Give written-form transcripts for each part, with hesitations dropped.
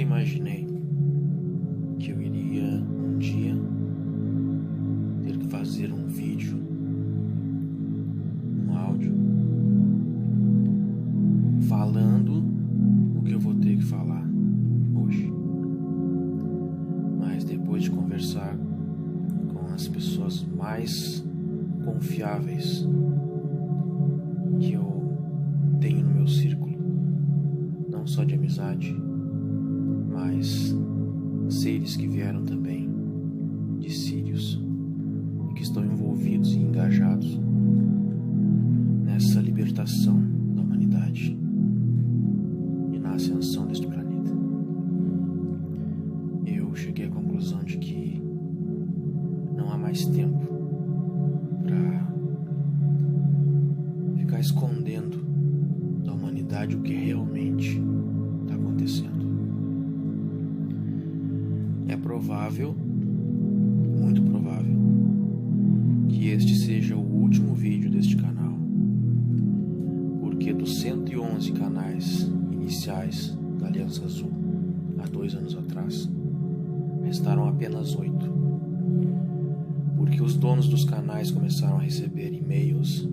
imaginei que eu iria um dia ter que fazer um vídeo, um áudio, falando o que eu vou ter que falar hoje. Mas depois de conversar com as pessoas mais confiáveis que eu tenho no meu círculo, não só de amizade, mas seres que vieram também de Sírios e que estão envolvidos e engajados nessa libertação da humanidade e na ascensão deste planeta. Eu cheguei à conclusão de que não há mais tempo para ficar escondendo da humanidade o que realmente está acontecendo. É provável, muito provável, que este seja o último vídeo deste canal, porque dos 111 canais iniciais da Aliança Azul, há 2 anos atrás, restaram apenas 8, porque os donos dos canais começaram a receber e-mails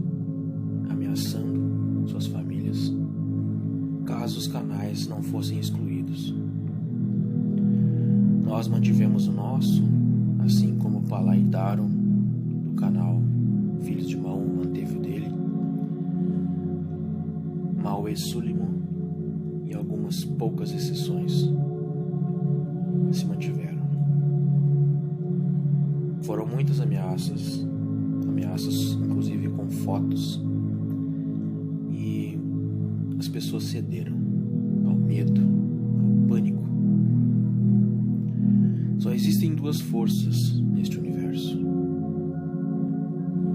ameaçando suas famílias caso os canais não fossem excluídos. Nós mantivemos o nosso, assim como o Palai Daron do canal Filhos de Mão manteve o dele, Maue Suleiman e algumas poucas exceções se mantiveram. Foram muitas ameaças inclusive com fotos, e as pessoas cederam ao medo, ao pânico. Só existem 2 forças neste universo: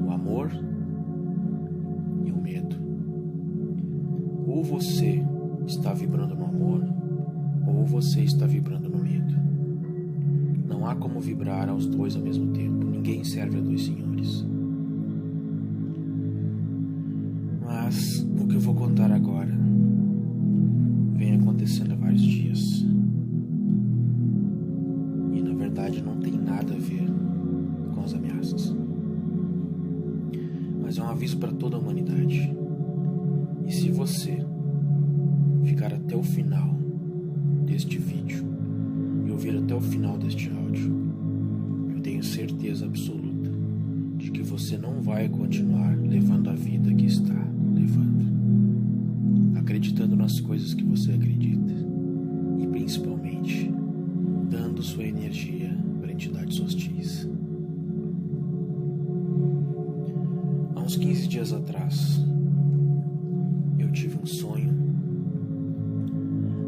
o amor e o medo. Ou você está vibrando no amor, ou você está vibrando no medo. Não há como vibrar aos 2 ao mesmo tempo. Ninguém serve a 2 senhores. Mas o que eu vou contar agora vem acontecendo há vários dias. E na verdade não tem nada a ver com as ameaças. Mas é um aviso para toda a humanidade. E se você ficar até o final deste vídeo e ouvir até o final deste áudio, eu tenho certeza absoluta de que você não vai continuar levando a vida que está levando, acreditando nas coisas que você acredita e principalmente dando sua energia para entidades hostis. Há uns 15 dias atrás eu tive um sonho.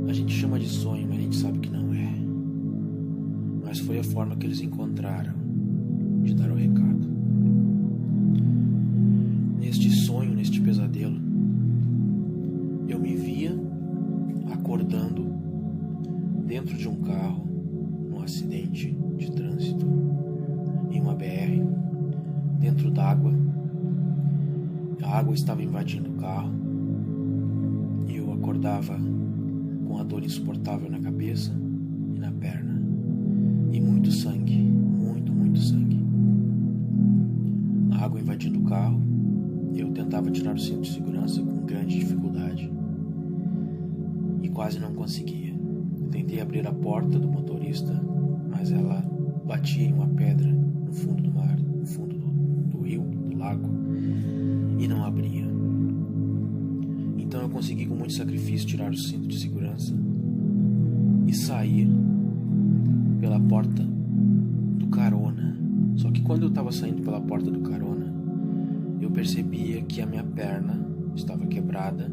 A gente chama de sonho, mas a gente sabe que não é. Mas foi a forma que eles encontraram de dar o recado. Neste sonho, neste pesadelo, eu me via acordando dentro de um carro, num acidente de trânsito, em uma BR, dentro d'água. A água estava invadindo o carro e eu acordava com a dor insuportável na cabeça e na perna, e muito sangue, muito sangue. A água invadindo o carro, eu tentava tirar o cinto de segurança com grande dificuldade e quase não conseguia. Tentei abrir a porta do motorista, mas ela batia em uma pedra no fundo do mar, no fundo do rio, do lago, e não abria. Então eu consegui com muito sacrifício tirar o cinto de segurança e sair pela porta do carona. Só que quando eu estava saindo pela porta do carona, eu percebia que a minha perna estava quebrada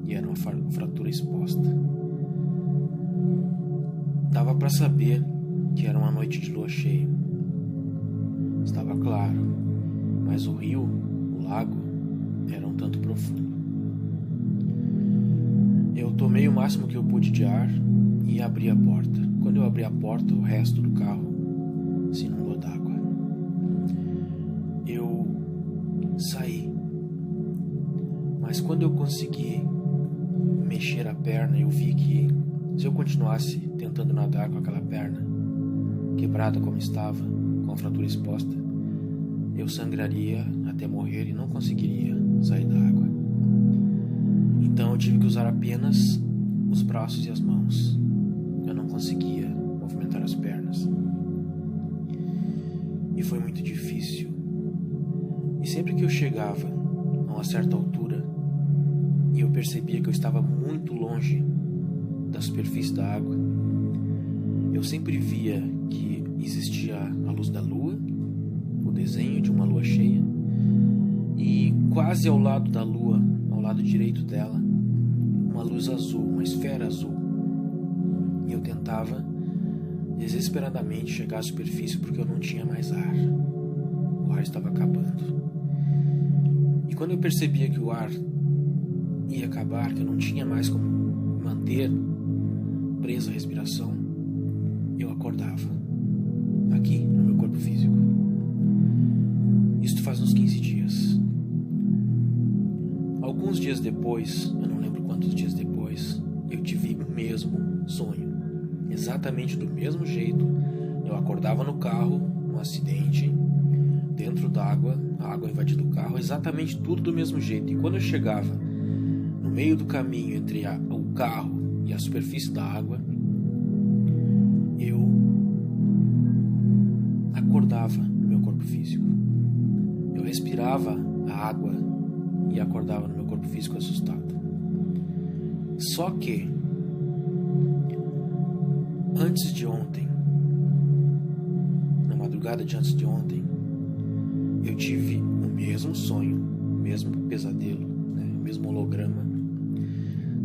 e era uma fratura exposta. Dava para saber que era uma noite de lua cheia. Estava claro, mas o rio, o lago, era um tanto profundo. Eu tomei o máximo que eu pude de ar e abri a porta. Quando eu abri a porta, o resto do carro se inundou d'água. Eu saí, mas quando eu consegui mexer a perna, eu vi que Se eu continuasse tentando nadar com aquela perna quebrada como estava, com a fratura exposta, eu sangraria até morrer e não conseguiria sair da água. Então eu tive que usar apenas os braços e as mãos. Eu não conseguia movimentar as pernas. E foi muito difícil. E sempre que eu chegava a uma certa altura e eu percebia que eu estava muito longe da superfície da água, eu sempre via que existia a luz da lua, o desenho de uma lua cheia, e quase ao lado da lua, ao lado direito dela, uma luz azul, uma esfera azul. E eu tentava desesperadamente chegar à superfície porque eu não tinha mais ar. O ar estava acabando. E quando eu percebia que o ar ia acabar, que eu não tinha mais como manter presa a respiração, eu acordava aqui no meu corpo físico. Isto faz uns 15 dias. Alguns dias depois, eu não lembro quantos dias depois, eu tive o mesmo sonho. Exatamente do mesmo jeito. Eu acordava no carro, um acidente, dentro d'água, a água invadindo o carro, exatamente tudo do mesmo jeito. E quando eu chegava no meio do caminho entre o carro e a superfície da água, eu acordava no meu corpo físico. Eu respirava a água e acordava no meu corpo físico assustado. Só que antes de ontem, na madrugada de antes de ontem, eu tive o mesmo sonho, o mesmo pesadelo, o mesmo holograma.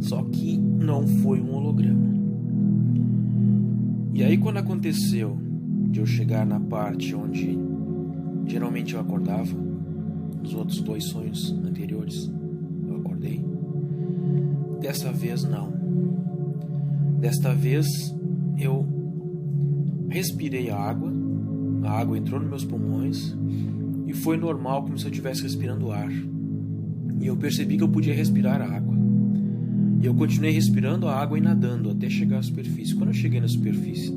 Só que não foi um holograma. E aí quando aconteceu de eu chegar na parte onde geralmente eu acordava, nos outros 2 sonhos anteriores eu acordei, dessa vez não. Desta vez eu respirei a água entrou nos meus pulmões e foi normal, como se eu estivesse respirando ar. E eu percebi que eu podia respirar a água. E eu continuei respirando a água e nadando até chegar à superfície. Quando eu cheguei na superfície,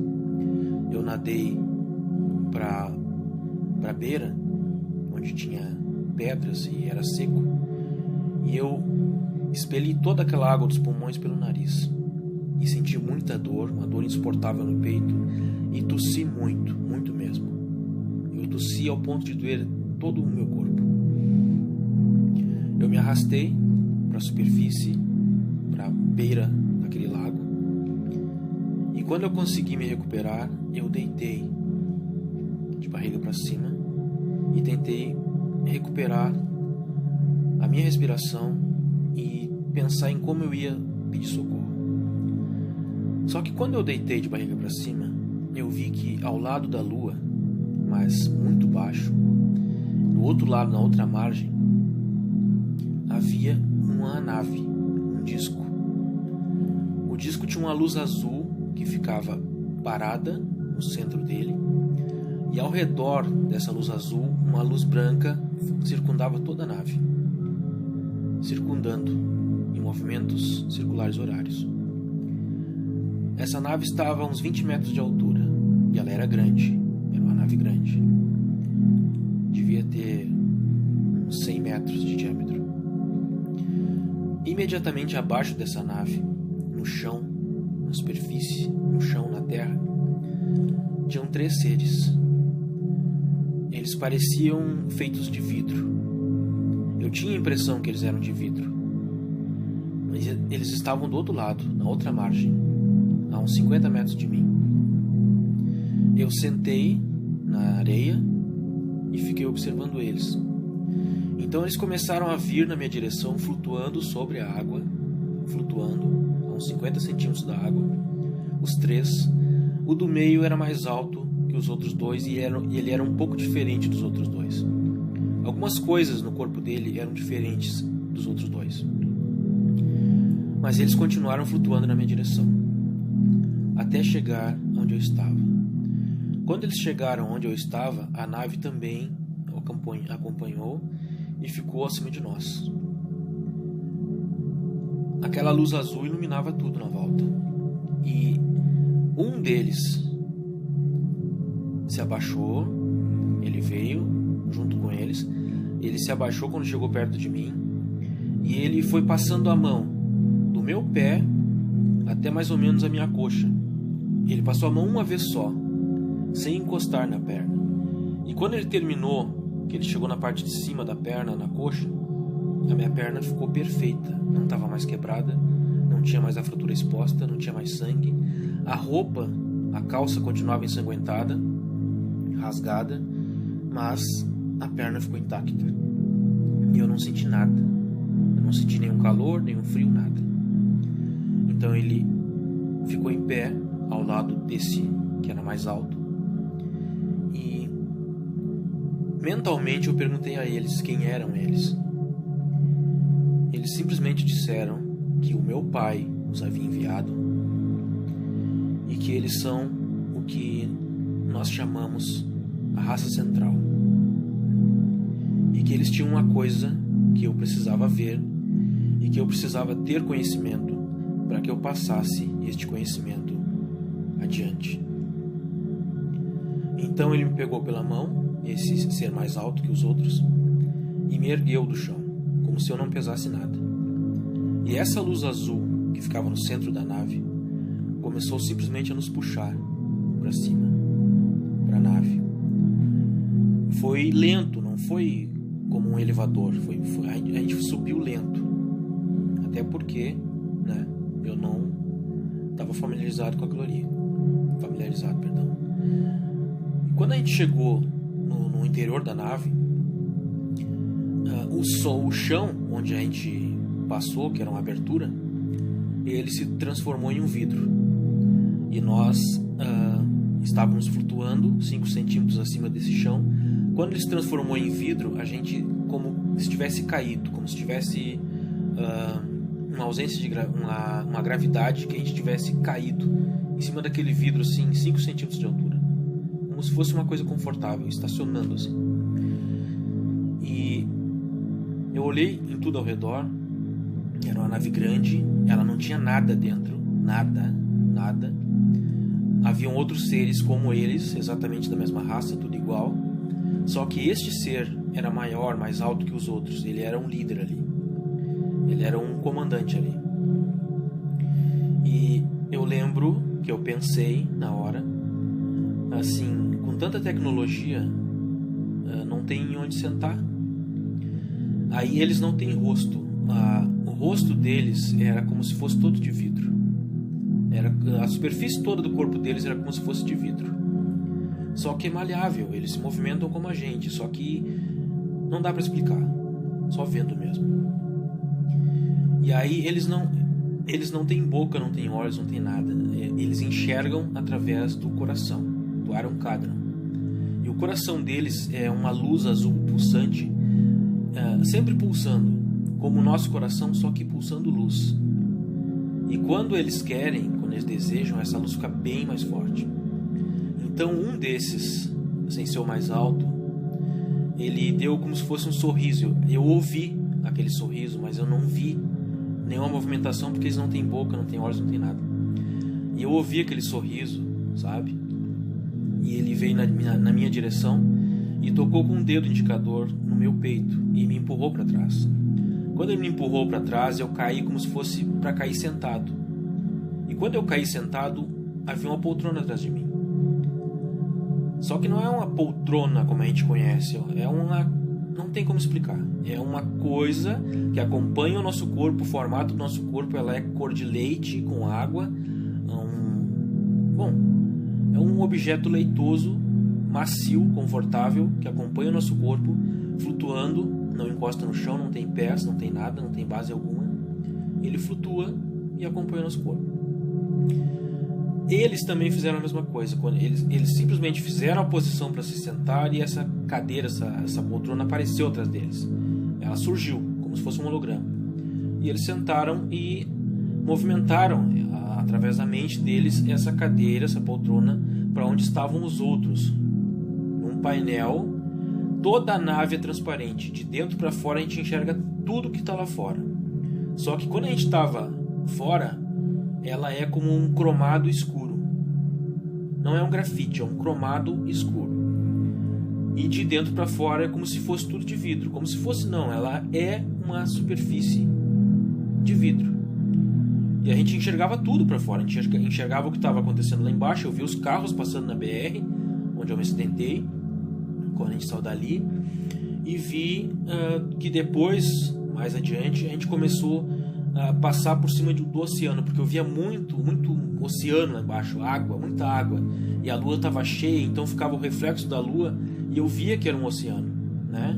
eu nadei para a beira, onde tinha pedras e era seco. E eu expeli toda aquela água dos pulmões pelo nariz. E senti muita dor, uma dor insuportável no peito. E tossi muito, muito mesmo. Eu tossi ao ponto de doer todo o meu corpo. Eu me arrastei para a superfície, para a beira daquele lago. E quando eu consegui me recuperar, eu deitei de barriga para cima e tentei recuperar a minha respiração e pensar em como eu ia pedir socorro. Só que quando eu deitei de barriga para cima, eu vi que ao lado da lua, mas muito baixo, do outro lado, na outra margem, havia uma nave, um disco. O disco tinha uma luz azul que ficava parada no centro dele, e ao redor dessa luz azul, uma luz branca circundava toda a nave, circundando em movimentos circulares horários. Essa nave estava a uns 20 metros de altura e ela era grande, era uma nave grande. Devia ter uns 100 metros de diâmetro. Imediatamente abaixo dessa nave, no chão, na superfície, no chão, na terra, tinham 3 seres. Eles pareciam feitos de vidro. Eu tinha a impressão que eles eram de vidro, mas eles estavam do outro lado, na outra margem, a uns 50 metros de mim. Eu sentei na areia e fiquei observando eles. Então eles começaram a vir na minha direção, flutuando sobre a água, flutuando a uns 50 centímetros da água. Os 3. O do meio era mais alto que os outros 2 e ele era um pouco diferente dos outros 2. Algumas coisas no corpo dele eram diferentes dos outros 2. Mas eles continuaram flutuando na minha direção, até chegar onde eu estava. Quando eles chegaram onde eu estava, a nave também acompanhou e ficou acima de nós. Aquela luz azul iluminava tudo na volta. deles se abaixou, ele veio junto com eles, ele se abaixou quando chegou perto de mim e ele foi passando a mão do meu pé até mais ou menos a minha coxa. Ele passou a mão uma vez só, sem encostar na perna. E quando ele terminou, que ele chegou na parte de cima da perna, na coxa, a minha perna ficou perfeita, não estava mais quebrada, não tinha mais a fratura exposta, não tinha mais sangue. A roupa, a calça continuava ensanguentada, rasgada, mas a perna ficou intacta. E eu não senti nada. Eu não senti nenhum calor, nenhum frio, nada. Então ele ficou em pé ao lado desse que era mais alto. E mentalmente eu perguntei a eles quem eram eles. Eles simplesmente disseram que o meu pai os havia enviado e que eles são o que nós chamamos a raça central. E que eles tinham uma coisa que eu precisava ver e que eu precisava ter conhecimento para que eu passasse este conhecimento adiante. Então ele me pegou pela mão, esse ser mais alto que os outros, e me ergueu do chão, como se eu não pesasse nada. E essa luz azul que ficava no centro da nave começou simplesmente a nos puxar para cima, para a nave. Foi lento, não foi como um elevador, a gente subiu lento, até porque, né, eu não estava familiarizado com aquilo ali. E quando a gente chegou no interior da nave, o chão onde a gente passou, que era uma abertura, ele se transformou em um vidro. E nós estávamos flutuando 5 centímetros acima desse chão. Quando ele se transformou em vidro, a gente como se tivesse caído, como se tivesse uma ausência de uma gravidade, que a gente tivesse caído em cima daquele vidro assim, 5 centímetros de altura, como se fosse uma coisa confortável, estacionando assim. E eu olhei em tudo ao redor. Era uma nave grande, ela não tinha nada dentro, nada. Haviam outros seres como eles, exatamente da mesma raça, tudo igual. Só que este ser era maior, mais alto que os outros. Ele era um líder ali. Ele era um comandante ali. E eu lembro que eu pensei na hora, assim, com tanta tecnologia, não tem onde sentar. Aí eles não têm rosto. O rosto deles era como se fosse todo de vidro. A superfície toda do corpo deles era como se fosse de vidro. Só que é maleável, eles se movimentam como a gente, só que não dá para explicar, só vendo mesmo. E aí eles não têm boca, não têm olhos, não têm nada. Eles enxergam através do coração, do Aron Cadran. E o coração deles é uma luz azul pulsante, sempre pulsando, como o nosso coração, só que pulsando luz. E quando eles querem, quando eles desejam, essa luz fica bem mais forte. Então um desses, sem ser o mais alto, ele deu como se fosse um sorriso. Eu ouvi aquele sorriso, mas eu não vi nenhuma movimentação, porque eles não têm boca, não têm olhos, não têm nada. E eu ouvi aquele sorriso, sabe? E ele veio na minha direção e tocou com um dedo indicador no meu peito e me empurrou para trás. Quando ele me empurrou para trás, eu caí como se fosse para cair sentado. E quando eu caí sentado, havia uma poltrona atrás de mim. Só que não é uma poltrona como a gente conhece, não tem como explicar. É uma coisa que acompanha o nosso corpo, o formato do nosso corpo, ela é cor de leite com água. É um objeto leitoso, macio, confortável, que acompanha o nosso corpo, flutuando. Não encosta no chão, não tem pés, não tem nada, não tem base alguma. Ele flutua e acompanha o nosso corpo. Eles também fizeram a mesma coisa. Quando eles simplesmente fizeram a posição para se sentar e essa cadeira, essa poltrona apareceu atrás deles. Ela surgiu, como se fosse um holograma. E eles sentaram e movimentaram, através da mente deles, essa cadeira, essa poltrona, para onde estavam os outros. Num painel. Toda a nave é transparente, de dentro para fora a gente enxerga tudo que está lá fora. Só que quando a gente estava fora, ela é como um cromado escuro. não é um grafite, é um cromado escuro. E de dentro para fora é como se fosse tudo de vidro. Como se fosse, não, ela é uma superfície de vidro. E a gente enxergava tudo para fora, a gente enxergava o que estava acontecendo lá embaixo. Eu vi os carros passando na BR, onde eu me acidentei, quando a gente saiu dali. E vi que depois, mais adiante, a gente começou a passar por cima do oceano, porque eu via muito oceano lá embaixo, água, muita água. E a lua estava cheia, então ficava o reflexo da lua e eu via que era um oceano, né?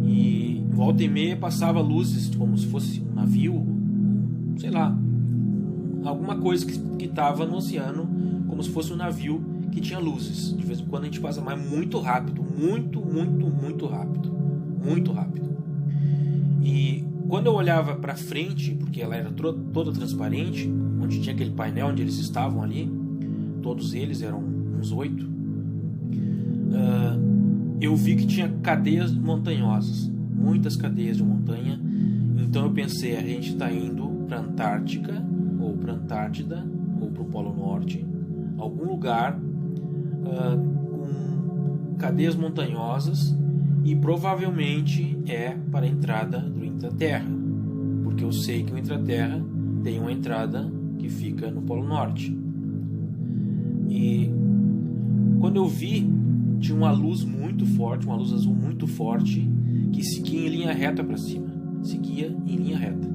E volta e meia passava luzes, como se fosse um navio, sei lá, alguma coisa que estava no oceano, como se fosse um navio que tinha luzes. De vez em quando a gente passa, mas muito rápido, muito rápido, muito rápido. E quando eu olhava para frente, porque ela era toda transparente, onde tinha aquele painel onde eles estavam ali, todos eles eram uns 8, eu vi que tinha cadeias montanhosas, muitas cadeias de montanha. Então eu pensei, a gente está indo para a Antártica, ou para a Antártida, ou para o Polo Norte, algum lugar com cadeias montanhosas, e provavelmente é para a entrada do Intraterra, porque eu sei que o Intraterra tem uma entrada que fica no Polo Norte. E quando eu vi, tinha uma luz muito forte, uma luz azul muito forte, que seguia em linha reta para cima, seguia em linha reta.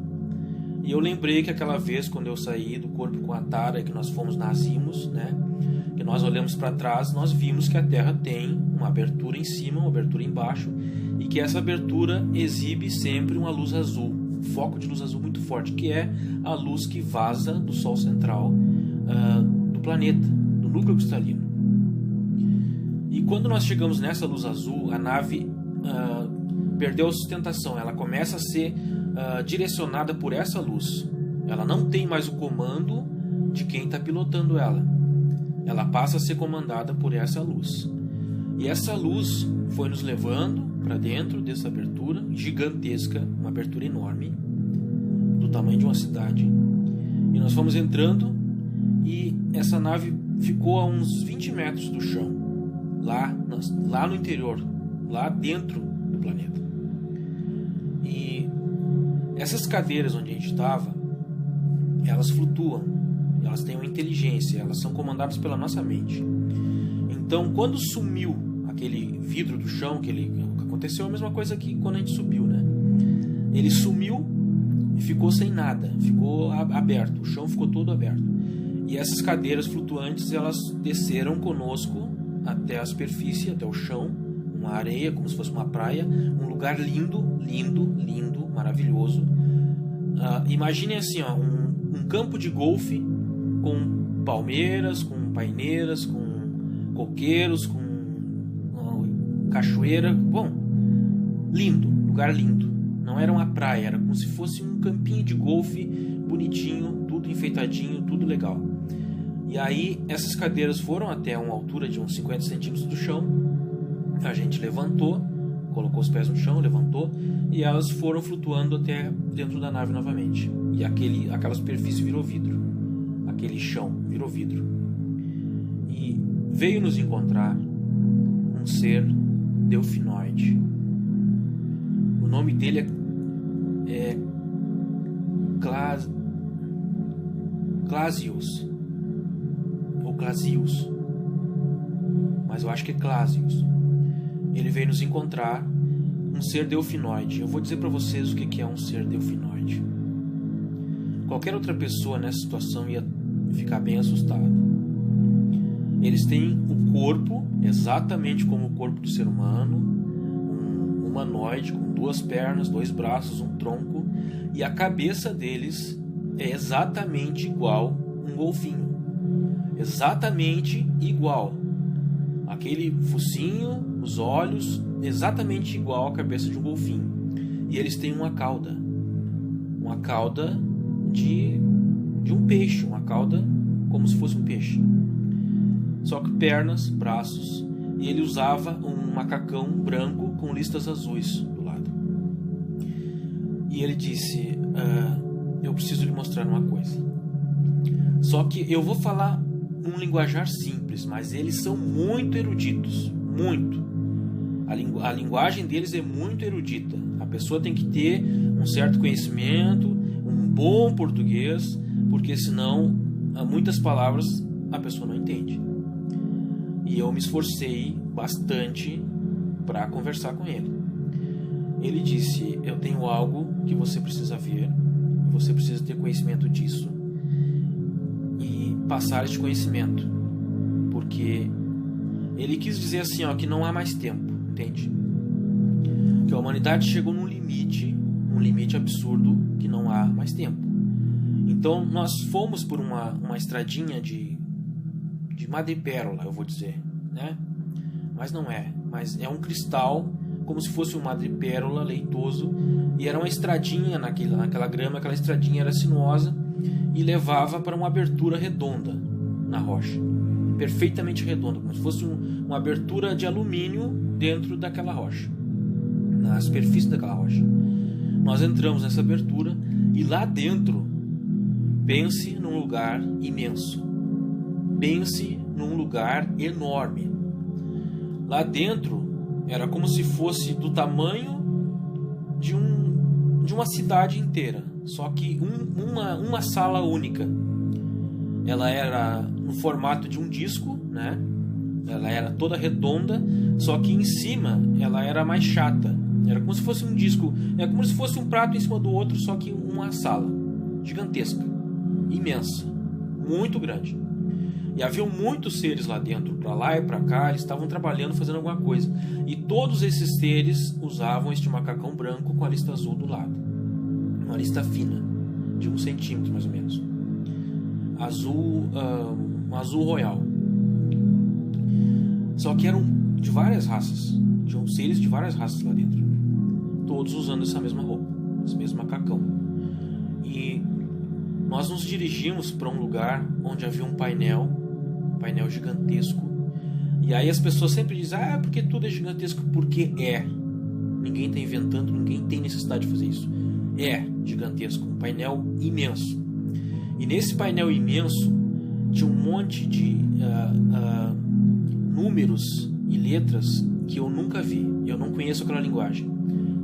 E eu lembrei que aquela vez, quando eu saí do corpo com a Tara, que nós fomos na Zimos, né, que nós olhamos para trás, nós vimos que a Terra tem uma abertura em cima, uma abertura embaixo, e que essa abertura exibe sempre uma luz azul, um foco de luz azul muito forte, que é a luz que vaza do Sol central do planeta, do núcleo cristalino. E quando nós chegamos nessa luz azul, a nave perdeu a sustentação, ela começa a ser direcionada por essa luz. Ela não tem mais o comando de quem está pilotando ela. Ela passa a ser comandada por essa luz. E essa luz foi nos levando para dentro dessa abertura gigantesca, uma abertura enorme, do tamanho de uma cidade. E nós fomos entrando e essa nave ficou a uns 20 metros do chão, lá no interior, lá dentro do planeta. E essas cadeiras onde a gente estava, elas flutuam, elas têm uma inteligência, elas são comandadas pela nossa mente. Então, quando sumiu aquele vidro do chão, aconteceu a mesma coisa que quando a gente subiu, né? Ele sumiu e ficou sem nada, ficou aberto, o chão ficou todo aberto. E essas cadeiras flutuantes, elas desceram conosco até a superfície, até o chão, uma areia, como se fosse uma praia, um lugar lindo, maravilhoso. Imaginem assim, um campo de golfe com palmeiras, com paineiras, com coqueiros, com cachoeira. Bom, lindo, lugar lindo. Não era uma praia, era como se fosse um campinho de golfe bonitinho, tudo enfeitadinho, tudo legal. E aí essas cadeiras foram até uma altura de uns 50 centímetros do chão. A gente levantou, colocou os pés no chão, levantou, e elas foram flutuando até dentro da nave novamente. E aquela superfície virou vidro. Aquele chão virou vidro. E veio nos encontrar um ser delfinoide. O nome dele é Clasius, ou Clasius, mas eu acho que é Clasius. Ele veio nos encontrar, um ser delfinoide. Eu vou dizer para vocês o que é um ser delfinoide. Qualquer outra pessoa nessa situação ia ficar bem assustada. Eles têm o corpo exatamente como o corpo do ser humano, um humanoide com 2 pernas, 2 braços, um tronco, e a cabeça deles é exatamente igual um golfinho. Exatamente igual. Aquele focinho, os olhos, exatamente igual à cabeça de um golfinho. E eles têm uma cauda de um peixe, uma cauda como se fosse um peixe. Só que pernas, braços, e ele usava um macacão branco com listas azuis do lado. E ele disse, eu preciso lhe mostrar uma coisa. Só que eu vou falar um linguajar simples, mas eles são muito eruditos, muito. A linguagem deles é muito erudita. A pessoa tem que ter um certo conhecimento, um bom português, porque senão muitas palavras a pessoa não entende. E eu me esforcei bastante para conversar com ele. Ele disse: eu tenho algo que você precisa ver, você precisa ter conhecimento disso e passar este conhecimento, porque ele quis dizer assim, ó, que não há mais tempo, entende? Que a humanidade chegou num limite absurdo, que não há mais tempo. Então nós fomos por uma estradinha de madrepérola, eu vou dizer, né? Mas não é, mas é um cristal, como se fosse um madrepérola leitoso, e era uma estradinha naquela grama. Aquela estradinha era sinuosa e levava para uma abertura redonda na rocha, perfeitamente redonda, como se fosse uma abertura de alumínio dentro daquela rocha, na superfície daquela rocha. Nós entramos nessa abertura e lá dentro, pense num lugar imenso, pense num lugar enorme. Lá dentro era como se fosse do tamanho de uma cidade inteira, só que uma sala única. Ela era no formato de um disco, né? Ela era toda redonda, só que em cima ela era mais chata. Era como se fosse um disco, é como se fosse um prato em cima do outro, só que uma sala gigantesca, imensa, muito grande. E haviam muitos seres lá dentro, para lá e para cá, eles estavam trabalhando, fazendo alguma coisa. E todos esses seres usavam este macacão branco com a lista azul do lado. Uma lista fina, de 1 centímetro mais ou menos. Um azul royal. Só que eram de várias raças. Tinham seres de várias raças lá dentro. Todos usando essa mesma roupa, esse mesmo macacão. E nós nos dirigimos para um lugar onde havia um painel gigantesco. E aí as pessoas sempre dizem: ah, porque tudo é gigantesco. Porque é. Ninguém está inventando, ninguém tem necessidade de fazer isso. É gigantesco, um painel imenso. E nesse painel imenso tinha um monte de números e letras que eu nunca vi. Eu não conheço aquela linguagem.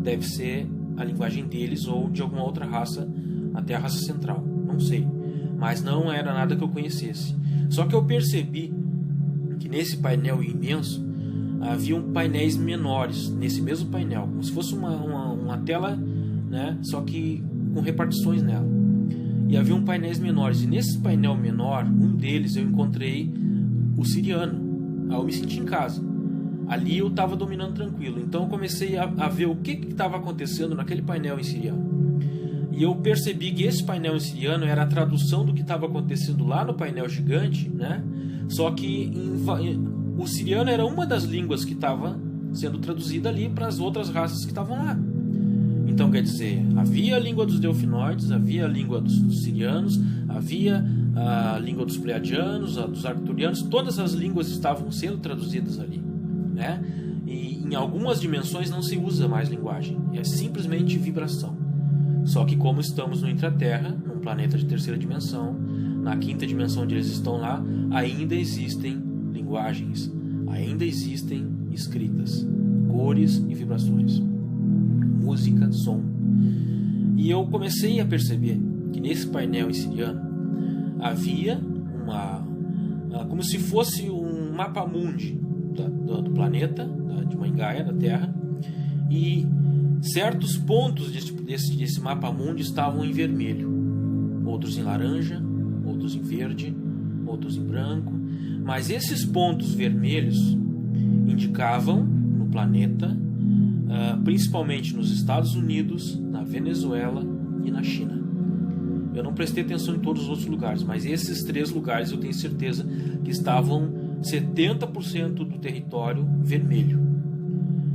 Deve ser a linguagem deles ou de alguma outra raça, até a raça central. Não sei. Mas não era nada que eu conhecesse. Só que eu percebi que nesse painel imenso haviam painéis menores nesse mesmo painel, como se fosse uma tela, né? Só que com repartições nela. E haviam painéis menores. E nesse painel menor, um deles, eu encontrei o siriano. Aí eu me senti em casa. Ali eu estava dominando tranquilo. Então eu comecei a ver o que estava acontecendo naquele painel em siriano. E eu percebi que esse painel em siriano era a tradução do que estava acontecendo lá no painel gigante, né? Só que o siriano era uma das línguas que estava sendo traduzida ali para as outras raças que estavam lá. Então, quer dizer, havia a língua dos delfinoides, havia a língua dos sirianos, havia a língua dos pleiadianos, a dos arcturianos. Todas as línguas estavam sendo traduzidas ali, né? E em algumas dimensões não se usa mais linguagem, é simplesmente vibração. Só que como estamos no intraterra, num planeta de terceira dimensão, na quinta dimensão onde eles estão lá, ainda existem linguagens, ainda existem escritas, cores e vibrações, música, som. E eu comecei a perceber que nesse painel em siriano havia como se fosse um mapa mundi do planeta, de Mangaia, da Terra, e certos pontos desse mapa mundi estavam em vermelho, outros em laranja, outros em verde, outros em branco. Mas esses pontos vermelhos indicavam no planeta, principalmente nos Estados Unidos, na Venezuela e na China. Eu não prestei atenção em todos os outros lugares, mas esses 3 lugares eu tenho certeza que estavam 70% do território vermelho.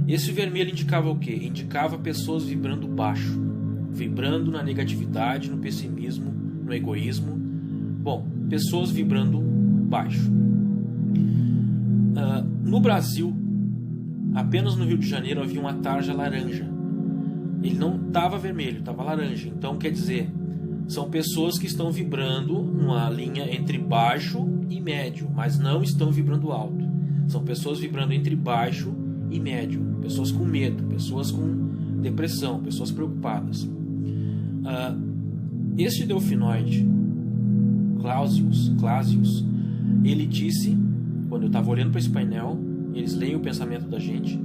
Esse vermelho indicava o quê? Indicava pessoas vibrando baixo, vibrando na negatividade, no pessimismo, no egoísmo. Bom, pessoas vibrando baixo. No Brasil, apenas no Rio de Janeiro havia uma tarja laranja. Ele não estava vermelho, estava laranja. Então, quer dizer, são pessoas que estão vibrando numa linha entre baixo e médio, mas não estão vibrando alto. São pessoas vibrando entre baixo e médio, pessoas com medo, pessoas com depressão, pessoas preocupadas. Este delfinoide, Clausius, ele disse, quando eu estava olhando para esse painel, eles leem o pensamento da gente,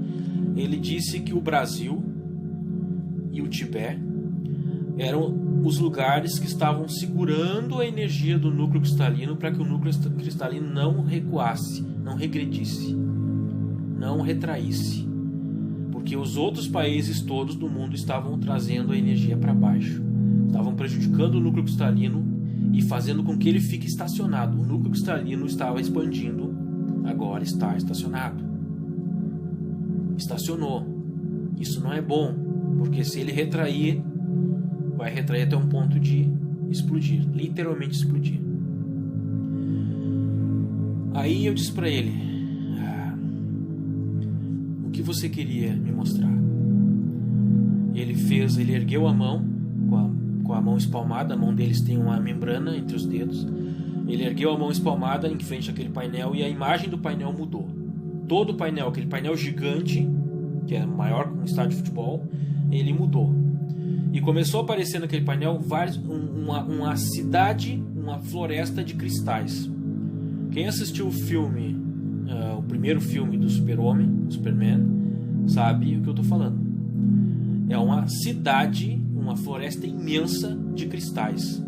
ele disse que o Brasil e o Tibete eram os lugares que estavam segurando a energia do núcleo cristalino para que o núcleo cristalino não recuasse, não regredisse, não retraísse, porque os outros países todos do mundo estavam trazendo a energia para baixo, estavam prejudicando o núcleo cristalino e fazendo com que ele fique estacionado. O núcleo cristalino estava expandindo, agora está estacionado. Estacionou. Isso não é bom, porque se ele retrair, vai retrair até um ponto de explodir, literalmente explodir. Aí eu disse para ele: o que você queria me mostrar? Ele ergueu a mão com a mão espalmada, a mão deles tem uma membrana entre os dedos. Ele ergueu a mão espalmada em frente àquele painel e a imagem do painel mudou. Todo o painel, aquele painel gigante, que é maior que um estádio de futebol, ele mudou. E começou a aparecer naquele painel uma cidade, uma floresta de cristais. Quem assistiu o filme, o primeiro filme do Super-Homem, Superman, sabe o que eu estou falando. É uma cidade, uma floresta imensa de cristais.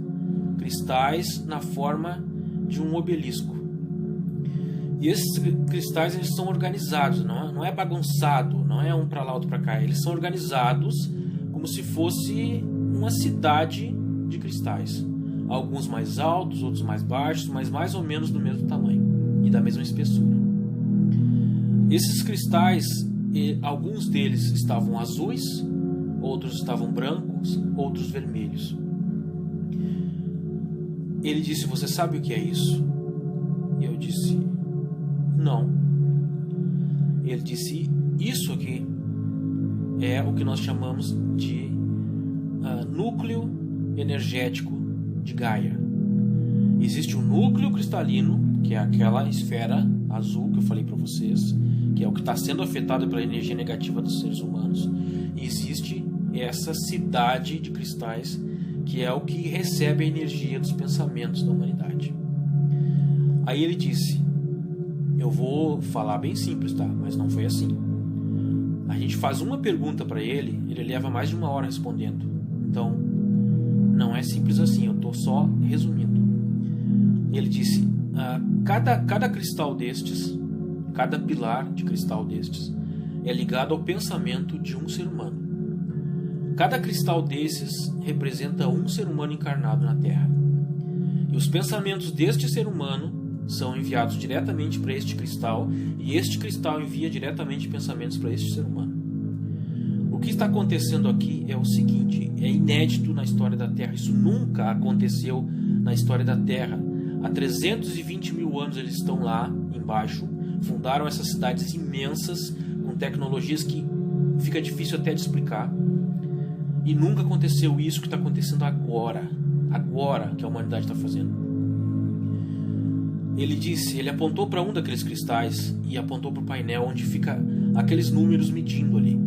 Cristais na forma de um obelisco. E esses cristais, eles são organizados, não é bagunçado, não é um para lá, outro para cá. Eles são organizados como se fosse uma cidade de cristais. Alguns mais altos, outros mais baixos, mas mais ou menos do mesmo tamanho e da mesma espessura. Esses cristais, alguns deles estavam azuis, outros estavam brancos, outros vermelhos. Ele disse: você sabe o que é isso? E eu disse: não. Ele disse: isso aqui é o que nós chamamos de núcleo energético de Gaia. Existe um núcleo cristalino, que é aquela esfera azul que eu falei para vocês, que é o que está sendo afetado pela energia negativa dos seres humanos. E existe essa cidade de cristais, que é o que recebe a energia dos pensamentos da humanidade. Aí ele disse, eu vou falar bem simples, tá? Mas não foi assim. A gente faz uma pergunta para ele, ele leva mais de 1 hora respondendo. Então, não é simples assim, eu estou só resumindo. Ele disse, cada cristal destes, cada pilar de cristal destes, é ligado ao pensamento de um ser humano. Cada cristal desses representa um ser humano encarnado na Terra. E os pensamentos deste ser humano são enviados diretamente para este cristal, e este cristal envia diretamente pensamentos para este ser humano. O que está acontecendo aqui é o seguinte, é inédito na história da Terra. Isso nunca aconteceu na história da Terra. Há 320 mil anos eles estão lá embaixo, fundaram essas cidades imensas, com tecnologias que fica difícil até de explicar. E nunca aconteceu isso que está acontecendo agora que a humanidade está fazendo. Ele disse, ele apontou para um daqueles cristais e apontou para o painel onde fica aqueles números medindo ali.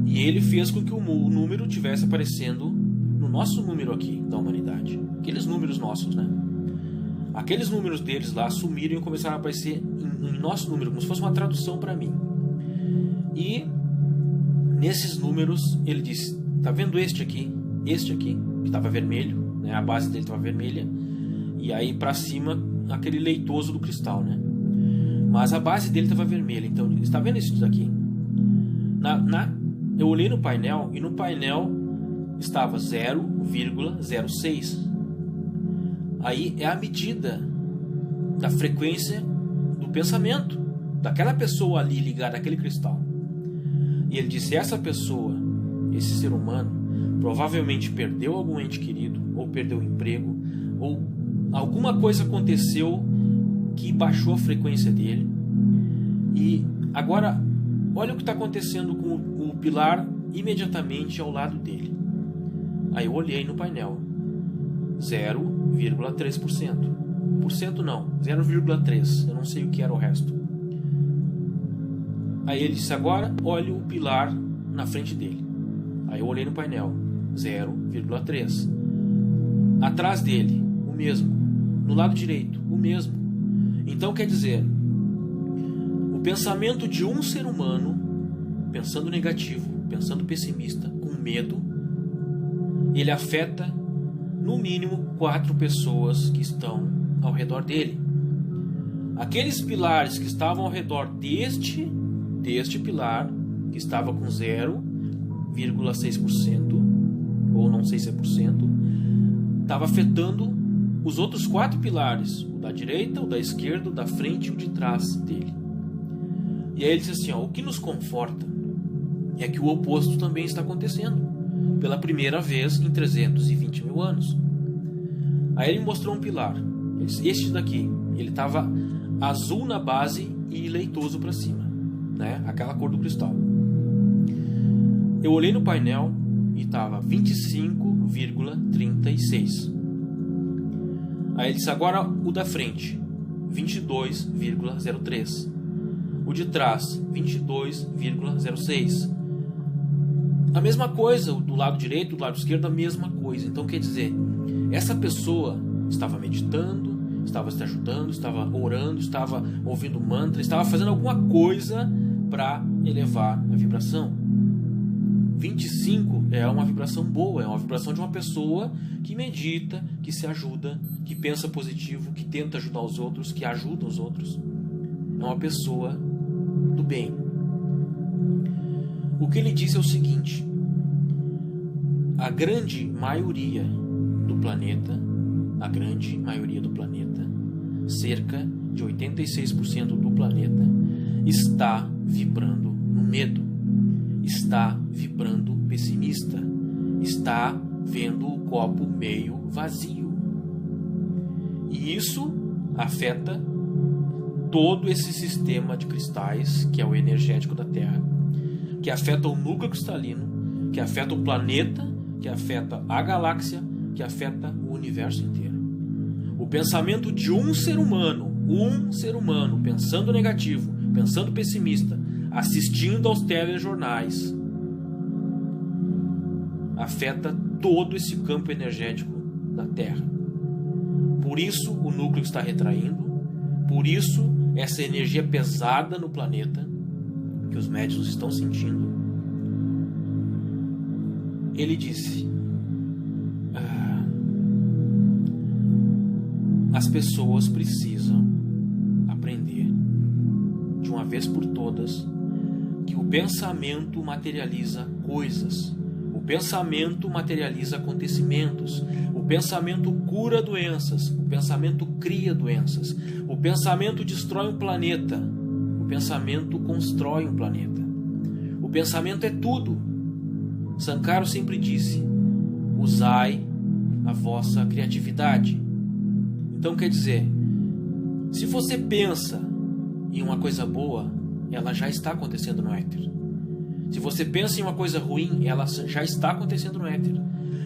E ele fez com que o número tivesse aparecendo no nosso número aqui da humanidade. Aqueles números nossos, né? Aqueles números deles lá sumiram e começaram a aparecer em nosso número, como se fosse uma tradução para mim. E nesses números ele disse, tá vendo este aqui, que estava vermelho, né? A base dele estava vermelha, e aí para cima aquele leitoso do cristal, né? Mas a base dele estava vermelha. Então, está vendo isso daqui? Eu olhei no painel e no painel estava 0,06. Aí é a medida da frequência do pensamento daquela pessoa ali ligada àquele cristal. E ele disse, essa pessoa, esse ser humano, provavelmente perdeu algum ente querido, ou perdeu o emprego, ou alguma coisa aconteceu que baixou a frequência dele. E agora, olha o que está acontecendo com o pilar imediatamente ao lado dele. Aí eu olhei no painel. 0,3%. não, 0,3%. Eu não sei o que era o resto. Aí ele disse, agora olhe o pilar na frente dele. Aí eu olhei no painel, 0,3%. Atrás dele, o mesmo. No lado direito, o mesmo. Então quer dizer, o pensamento de um ser humano, pensando negativo, pensando pessimista, com medo, ele afeta no mínimo 4 pessoas que estão ao redor dele. Aqueles pilares que estavam ao redor deste pilar, que estava com 0,6%, ou não sei se é por cento, estava afetando os outros 4 pilares, o da direita, o da esquerda, o da frente e o de trás dele. E aí ele disse assim, ó, o que nos conforta é que o oposto também está acontecendo, pela primeira vez em 320 mil anos. Aí ele mostrou um pilar, ele disse, este daqui, ele estava azul na base e leitoso para cima, né? Aquela cor do cristal. Eu olhei no painel e estava 25,36. Aí ele disse, agora o da frente, 22,03. O de trás, 22,06. A mesma coisa, do lado direito, do lado esquerdo, a mesma coisa. Então quer dizer, essa pessoa estava meditando, estava se ajudando, estava orando, estava ouvindo mantra, estava fazendo alguma coisa para elevar a vibração. 25 é uma vibração boa, é uma vibração de uma pessoa que medita, que se ajuda, que pensa positivo, que tenta ajudar os outros, que ajuda os outros. É uma pessoa do bem. O que ele disse é o seguinte: a grande maioria do planeta, cerca de 86% do planeta, está vibrando no medo, está vibrando pessimista, está vendo o copo meio vazio. E isso afeta todo esse sistema de cristais, que é o energético da Terra, que afeta o núcleo cristalino, que afeta o planeta, que afeta a galáxia, que afeta o universo inteiro. O pensamento de um ser humano pensando negativo, pensando pessimista, assistindo aos telejornais, afeta todo esse campo energético da Terra. Por isso o núcleo está retraindo, por isso essa energia pesada no planeta, que os médicos estão sentindo. Ele disse, as pessoas precisam aprender, de uma vez por todas, que o pensamento materializa coisas, o pensamento materializa acontecimentos, o pensamento cura doenças, o pensamento cria doenças, o pensamento destrói um planeta, o pensamento constrói um planeta. O pensamento é tudo. Sankara sempre disse, usai a vossa criatividade. Então quer dizer, se você pensa em uma coisa boa, ela já está acontecendo no éter. Se você pensa em uma coisa ruim, ela já está acontecendo no éter.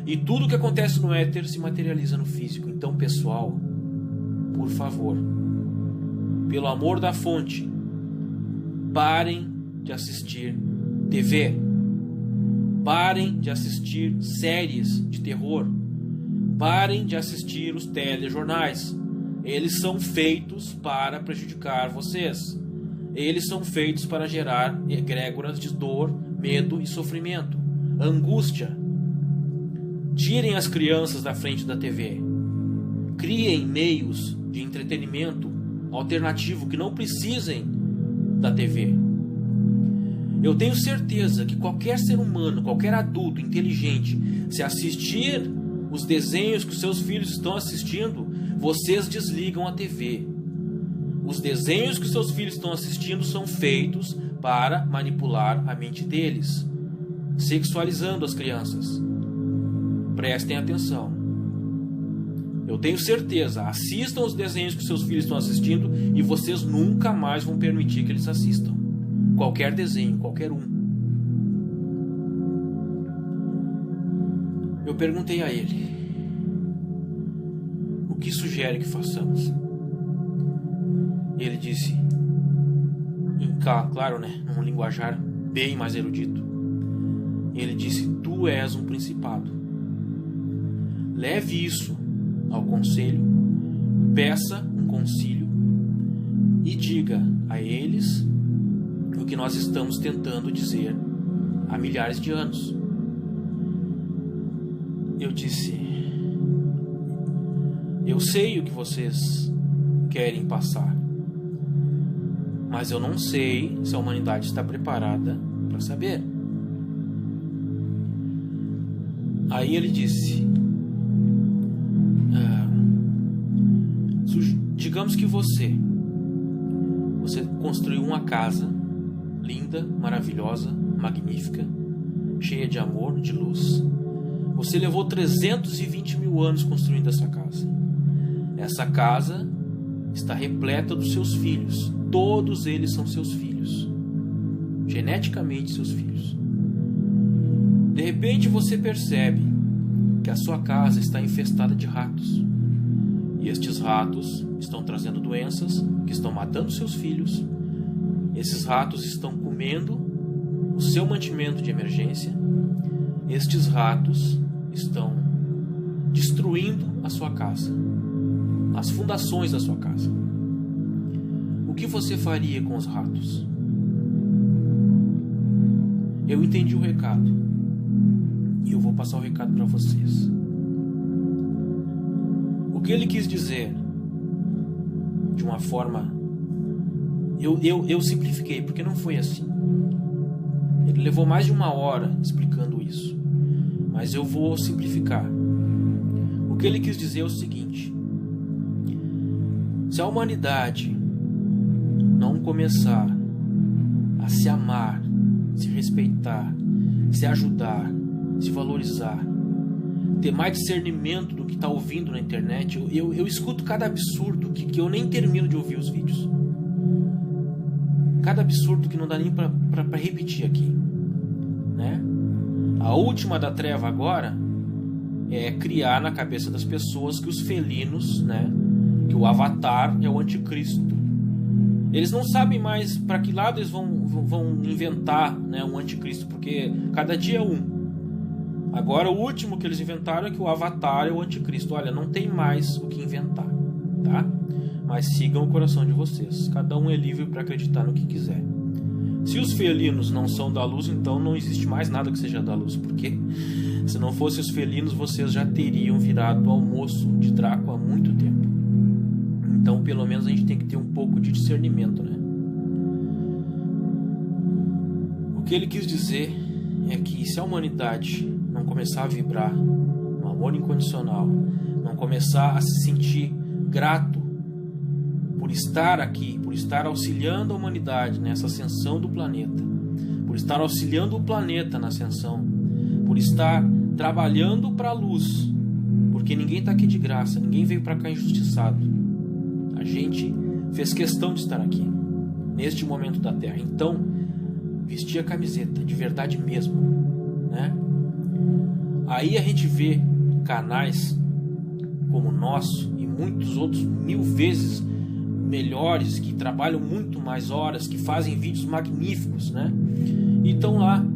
E tudo que acontece no éter se materializa no físico. Então, pessoal, por favor, pelo amor da fonte, parem de assistir TV. Parem de assistir séries de terror. Parem de assistir os telejornais. Eles são feitos para prejudicar vocês. Eles são feitos para gerar egrégoras de dor, medo e sofrimento, angústia. Tirem as crianças da frente da TV. Criem meios de entretenimento alternativo que não precisem da TV. Eu tenho certeza que qualquer ser humano, qualquer adulto inteligente, se assistir os desenhos que os seus filhos estão assistindo, vocês desligam a TV. Os desenhos que os seus filhos estão assistindo são feitos para manipular a mente deles, sexualizando as crianças. Prestem atenção. Eu tenho certeza, assistam os desenhos que os seus filhos estão assistindo e vocês nunca mais vão permitir que eles assistam. Qualquer desenho, qualquer um. Eu perguntei a ele, o que sugere que façamos? Ele disse, claro, né, num linguajar bem mais erudito. Ele disse: tu és um principado. Leve isso ao conselho, peça um concílio e diga a eles o que nós estamos tentando dizer há milhares de anos. Eu disse: eu sei o que vocês querem passar, mas eu não sei se a humanidade está preparada para saber. Aí ele disse: digamos que você construiu uma casa linda, maravilhosa, magnífica, cheia de amor, de luz. Você levou 320 mil anos construindo essa casa. Essa casa está repleta dos seus filhos. Todos eles são seus filhos, geneticamente seus filhos. De repente você percebe que a sua casa está infestada de ratos. E estes ratos estão trazendo doenças que estão matando seus filhos. Esses ratos estão comendo o seu mantimento de emergência. Estes ratos estão destruindo a sua casa, as fundações da sua casa. O que você faria com os ratos? Eu entendi o recado e eu vou passar o recado para vocês. O que ele quis dizer, de uma forma, eu simplifiquei, porque não foi assim. Ele levou mais de 1 hora explicando isso, mas eu vou simplificar. O que ele quis dizer é o seguinte: se a humanidade não começar a se amar, se respeitar, se ajudar, se valorizar, ter mais discernimento do que está ouvindo na internet. Eu escuto cada absurdo que eu nem termino de ouvir os vídeos. Cada absurdo que não dá nem para repetir aqui, né? A última da treva agora é criar na cabeça das pessoas que os felinos, né, que o Avatar é o anticristo. Eles não sabem mais para que lado eles vão inventar, né, um anticristo, porque cada dia é um. Agora o último que eles inventaram é que o Avatar é o anticristo. Olha, não tem mais o que inventar, tá? Mas sigam o coração de vocês. Cada um é livre para acreditar no que quiser. Se os felinos não são da luz, então não existe mais nada que seja da luz. Porque se não fossem os felinos, vocês já teriam virado almoço de Draco há muito tempo. Então, pelo menos a gente tem que ter um pouco de discernimento, né? O que ele quis dizer é que se a humanidade não começar a vibrar no amor incondicional, não começar a se sentir grato por estar aqui, por estar auxiliando a humanidade nessa ascensão do planeta, por estar auxiliando o planeta na ascensão, por estar trabalhando para a luz, porque ninguém está aqui de graça, ninguém veio para cá injustiçado. A gente fez questão de estar aqui, neste momento da Terra. Então, vestir a camiseta, de verdade mesmo, né? Aí a gente vê canais como o nosso e muitos outros 1000 vezes melhores, que trabalham muito mais horas, que fazem vídeos magníficos, né? E estão lá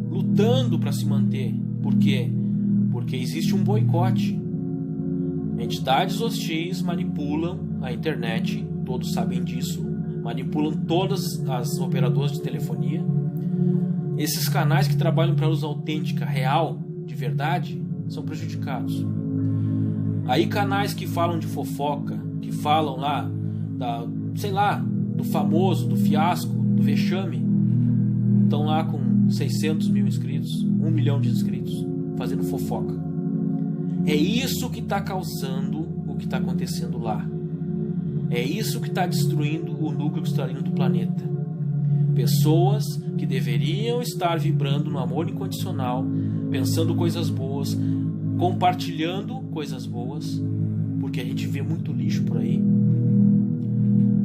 lutando para se manter. Por quê? Porque existe um boicote. Entidades hostis manipulam a internet, todos sabem disso, manipulam todas as operadoras de telefonia. Esses canais que trabalham para a luz autêntica, real, de verdade, são prejudicados. Aí canais que falam de fofoca, que falam lá do famoso, do fiasco, do vexame, estão lá com 600 mil inscritos, 1 milhão de inscritos, fazendo fofoca. É isso que está causando o que está acontecendo lá. É isso que está destruindo o núcleo cristalino do planeta. Pessoas que deveriam estar vibrando no amor incondicional, pensando coisas boas, compartilhando coisas boas, porque a gente vê muito lixo por aí,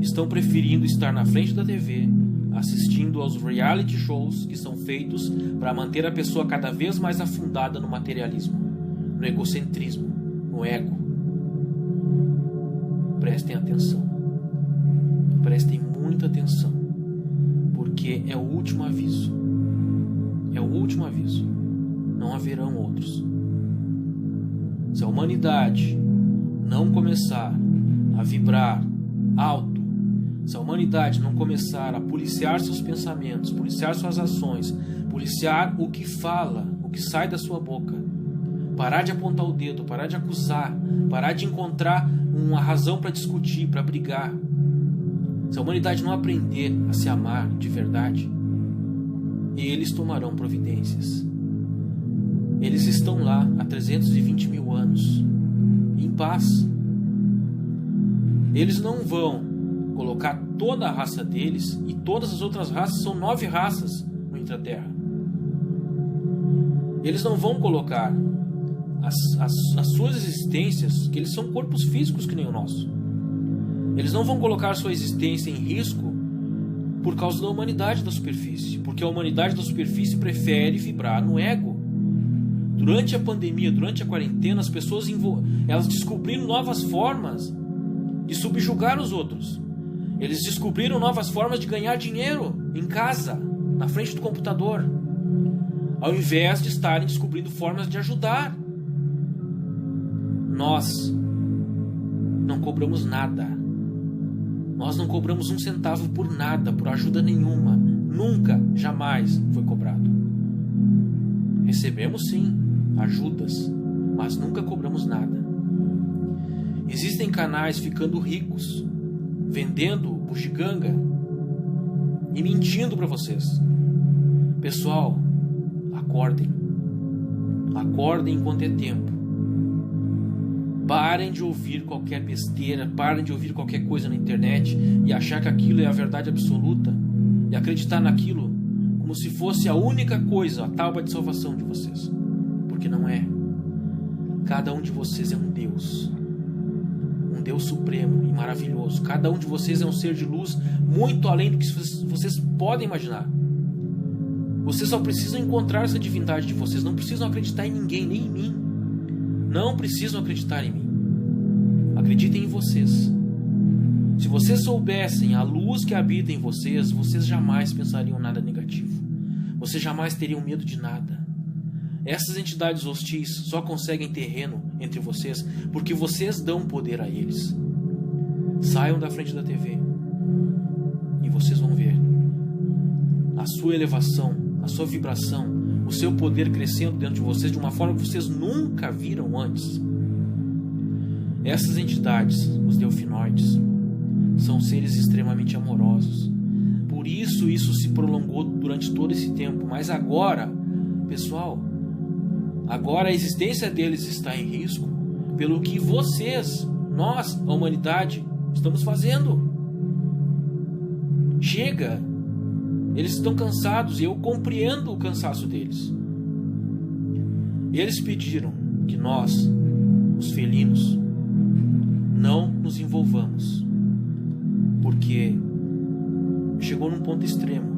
estão preferindo estar na frente da TV, assistindo aos reality shows que são feitos para manter a pessoa cada vez mais afundada no materialismo, no egocentrismo, no ego. prestem atenção. Prestem muita atenção, porque é o último aviso. É o último aviso. Não haverão outros. Se a humanidade não começar a vibrar alto, se a humanidade não começar a policiar seus pensamentos, policiar suas ações, policiar o que fala, o que sai da sua boca, parar de apontar o dedo, parar de acusar, parar de encontrar uma razão para discutir, para brigar, se a humanidade não aprender a se amar de verdade, eles tomarão providências. Eles estão lá há 320 mil anos, em paz. Eles não vão colocar toda a raça deles, e todas as outras raças, são 9 raças no Intraterra. Eles não vão colocar as suas existências, que eles são corpos físicos que nem o nosso. Eles não vão colocar sua existência em risco por causa da humanidade da superfície, porque a humanidade da superfície prefere vibrar no ego. Durante a pandemia, durante a quarentena, as pessoas elas descobriram novas formas de subjugar os outros. Eles descobriram novas formas de ganhar dinheiro em casa, na frente do computador, ao invés de estarem descobrindo formas de ajudar. Nós não cobramos nada. Nós não cobramos 1 centavo por nada, por ajuda nenhuma. Nunca, jamais foi cobrado. Recebemos sim ajudas, mas nunca cobramos nada. Existem canais ficando ricos, vendendo bugiganga e mentindo para vocês. Pessoal, acordem. Acordem enquanto é tempo. Parem de ouvir qualquer besteira, parem de ouvir qualquer coisa na internet e achar que aquilo é a verdade absoluta e acreditar naquilo como se fosse a única coisa, a tábua de salvação de vocês. Porque não é. Cada um de vocês é um Deus. Um Deus supremo e maravilhoso. Cada um de vocês é um ser de luz muito além do que vocês podem imaginar. Vocês só precisam encontrar essa divindade de vocês. Não precisam acreditar em ninguém, nem em mim. Não precisam acreditar em mim. Acreditem em vocês. Se vocês soubessem a luz que habita em vocês, vocês jamais pensariam nada negativo. Vocês jamais teriam medo de nada. Essas entidades hostis só conseguem terreno entre vocês porque vocês dão poder a eles. Saiam da frente da TV e vocês vão ver a sua elevação, a sua vibração, o seu poder crescendo dentro de vocês de uma forma que vocês nunca viram antes. Essas entidades, os delfinoides, são seres extremamente amorosos. Por isso se prolongou durante todo esse tempo. Mas agora, pessoal, agora a existência deles está em risco pelo que vocês, nós, a humanidade, estamos fazendo. Chega! Eles estão cansados e eu compreendo o cansaço deles. Eles pediram que nós, os felinos, não nos envolvamos, porque chegou num ponto extremo.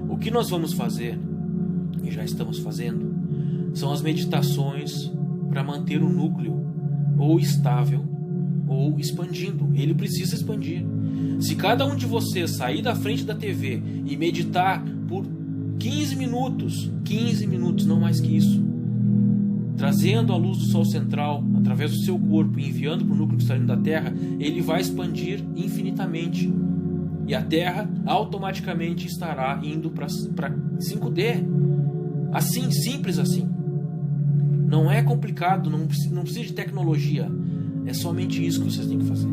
O que nós vamos fazer, e já estamos fazendo, são as meditações para manter o núcleo ou estável ou expandindo. Ele precisa expandir. Se cada um de vocês sair da frente da TV e meditar por 15 minutos, não mais que isso, trazendo a luz do Sol central através do seu corpo e enviando para o núcleo cristalino da Terra, ele vai expandir infinitamente. E a Terra automaticamente estará indo para 5D. Assim, simples assim. Não é complicado, não precisa de tecnologia. É somente isso que vocês têm que fazer.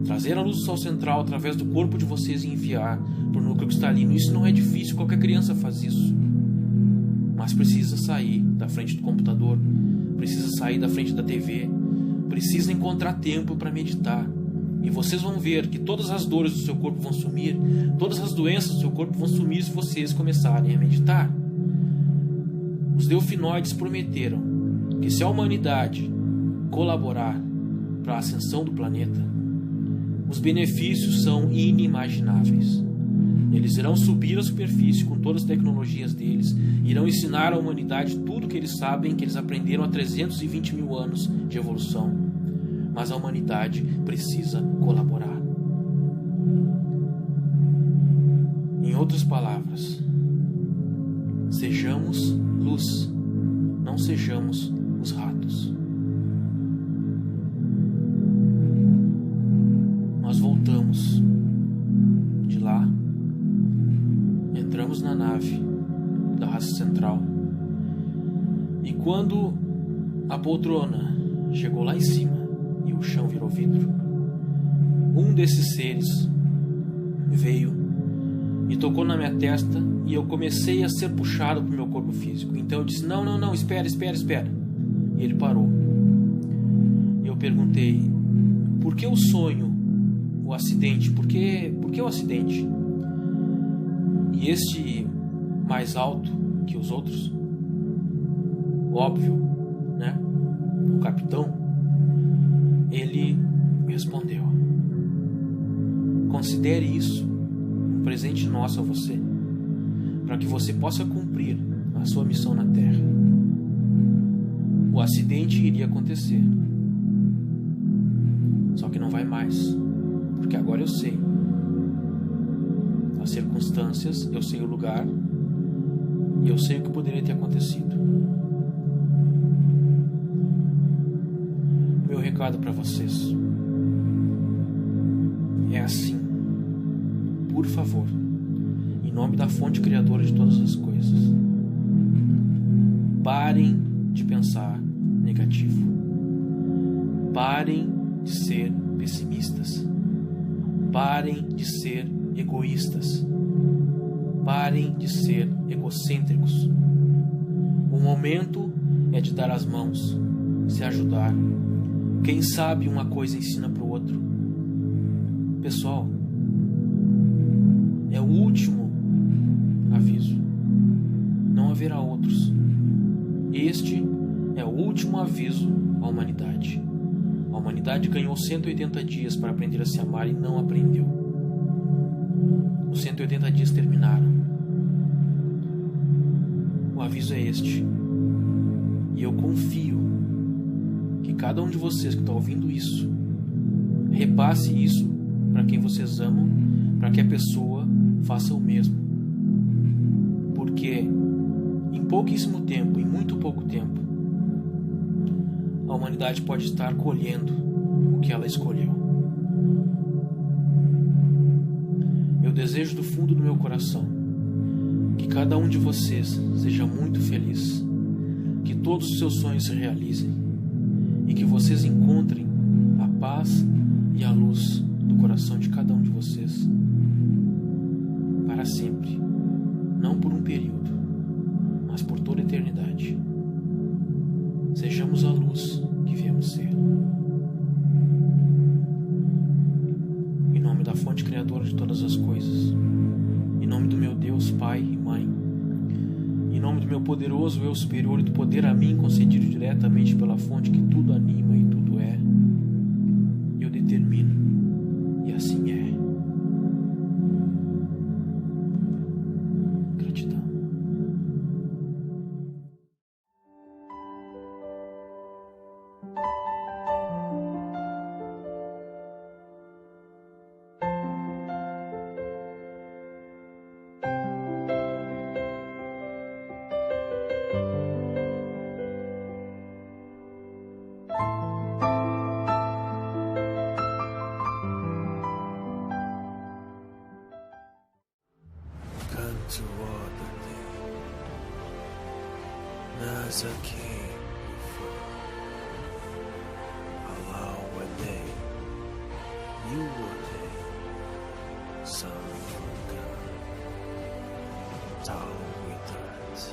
Trazer a luz do Sol central através do corpo de vocês e enviar para o núcleo cristalino. Isso não é difícil, qualquer criança faz isso. Mas precisa sair da frente do computador, precisa sair da frente da TV, precisa encontrar tempo para meditar. E vocês vão ver que todas as dores do seu corpo vão sumir, todas as doenças do seu corpo vão sumir se vocês começarem a meditar. Os delfinoides prometeram que se a humanidade colaborar para a ascensão do planeta, os benefícios são inimagináveis. Eles irão subir à superfície com todas as tecnologias deles, irão ensinar à humanidade tudo que eles sabem, que eles aprenderam há 320 mil anos de evolução. mas a humanidade precisa colaborar. Em outras palavras, sejamos luz, não sejamos os ratos. Nós voltamos de lá, entramos na nave da raça central, e quando a poltrona chegou lá em cima e o chão virou vidro, um desses seres veio e tocou na minha testa, e eu comecei a ser puxado para o meu corpo físico. Então eu disse, não, espera. E ele parou. E eu perguntei, por que o sonho, o acidente? Por que o acidente? E este mais alto que os outros, óbvio, né? O capitão, ele respondeu, considere isso um presente nosso a você, para que você possa cumprir a sua missão na Terra. O acidente iria acontecer, só que não vai mais, porque agora eu sei as circunstâncias, eu sei o lugar e eu sei o que poderia ter acontecido. Meu recado para vocês é assim: por favor, em nome da fonte criadora de todas as coisas, parem de pensar negativo, parem de ser pessimistas, parem de ser egoístas, parem de ser egocêntricos. O momento é de dar as mãos, se ajudar. Quem sabe uma coisa ensina para o outro. Pessoal, é o último aviso. Não haverá outros. Este é o último aviso à humanidade. A humanidade ganhou 180 dias para aprender a se amar e não aprendeu. Os 180 dias terminaram. O aviso é este. E eu confio que cada um de vocês que está ouvindo isso, repasse isso para quem vocês amam, para que a pessoa faça o mesmo. Porque em pouquíssimo tempo, em muito pouco tempo, a humanidade pode estar colhendo o que ela escolheu. Eu desejo do fundo do meu coração que cada um de vocês seja muito feliz, que todos os seus sonhos se realizem e que vocês encontrem a paz e a luz do coração de cada um de vocês para sempre, não por um período, mas por toda a eternidade. Sejamos a luz que viemos ser. Em nome da fonte criadora de todas as coisas, em nome do meu Deus, Pai e Mãe, em nome do meu poderoso Eu superior e do poder a mim concedido diretamente pela fonte que tudo anima e tudo é, eu determino, e assim é. Gratidão. To order thee, as a king before, allow a day, you will day, son from God, tower with earth,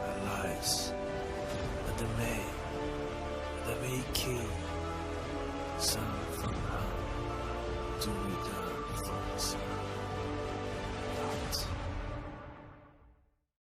arise, the May king, son from God, to return.